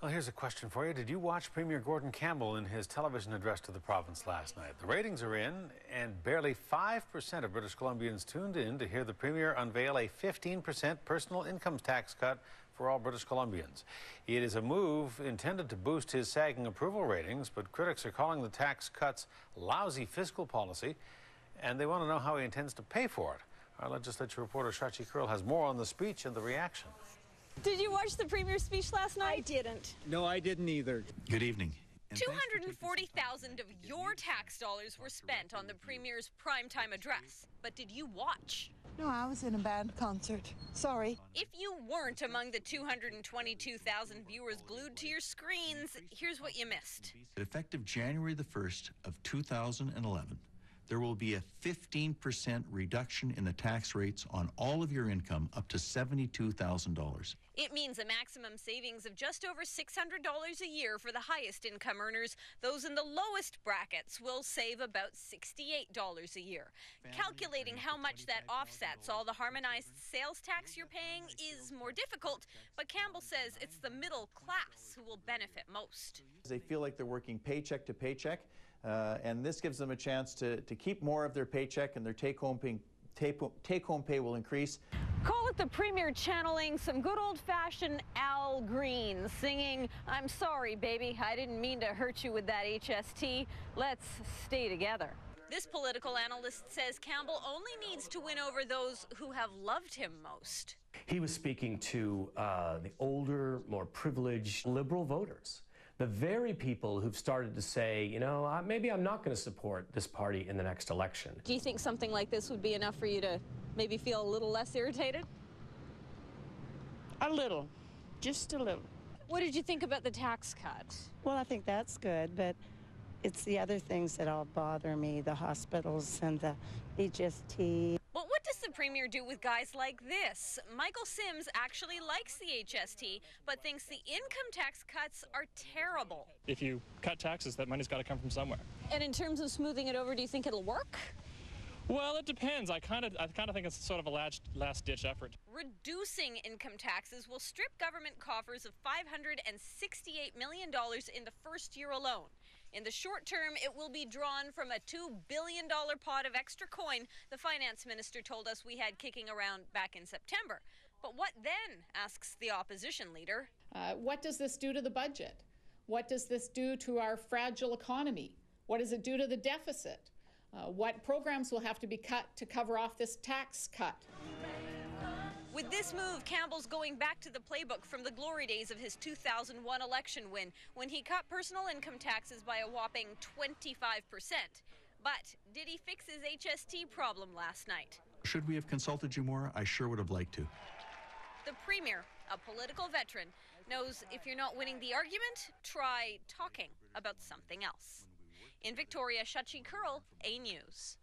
Well, here's a question for you. Did you watch Premier Gordon Campbell in his television address to the province last night? The ratings are in, and barely 5% of British Columbians tuned in to hear the Premier unveil a 15% personal income tax cut for all British Columbians. It is a move intended to boost his sagging approval ratings, but critics are calling the tax cuts lousy fiscal policy, and they want to know how he intends to pay for it. Our legislature reporter Shachi Kurl has more on the speech and the reaction. Did you watch the Premier's speech last night? I didn't. No, I didn't either. Good evening. 240,000 of your tax dollars were spent on the Premier's primetime address. But did you watch? No, I was in a band concert. Sorry. If you weren't among the 222,000 viewers glued to your screens, here's what you missed. Effective January the 1st of 2011, there will be a 15% reduction in the tax rates on all of your income up to $72,000. It means a maximum savings of just over $600 a year for the highest income earners. Those in the lowest brackets will save about $68 a year. Calculating how much that offsets all the harmonized sales tax you're paying is more difficult, but Campbell says it's the middle class who will benefit most. They feel like they're working paycheck to paycheck, and this gives them a chance to keep more of their paycheck, and their take-home pay will increase. Call it the Premier channeling some good old-fashioned Al Green, singing, "I'm sorry, baby, I didn't mean to hurt you with that HST. Let's stay together." This political analyst says Campbell only needs to win over those who have loved him most. He was speaking to the older, more privileged Liberal voters. The very people who've started to say, you know, maybe I'm not going to support this party in the next election. Do you think something like this would be enough for you to maybe feel a little less irritated? A little. Just a little. What did you think about the tax cut? Well, I think that's good, but it's the other things that all bother me, the hospitals and the HST. But what does the Premier do with guys like this? Michael Sims actually likes the HST, but thinks the income tax cuts are terrible. If you cut taxes, that money's got to come from somewhere. And in terms of smoothing it over, do you think it'll work? Well, it depends. I kind of think it's sort of a last-ditch effort. Reducing income taxes will strip government coffers of $568 million in the first year alone. In the short term, it will be drawn from a $2 billion pot of extra coin the finance minister told us we had kicking around back in September. But what then, asks the opposition leader. What does this do to the budget? What does this do to our fragile economy? What does it do to the deficit? What programs will have to be cut to cover off this tax cut? With this move, Campbell's going back to the playbook from the glory days of his 2001 election win, when he cut personal income taxes by a whopping 25%. But did he fix his HST problem last night? Should we have consulted you more? I sure would have liked to. The Premier, a political veteran, knows if you're not winning the argument, try talking about something else. In Victoria, Shachi Kurl, A News.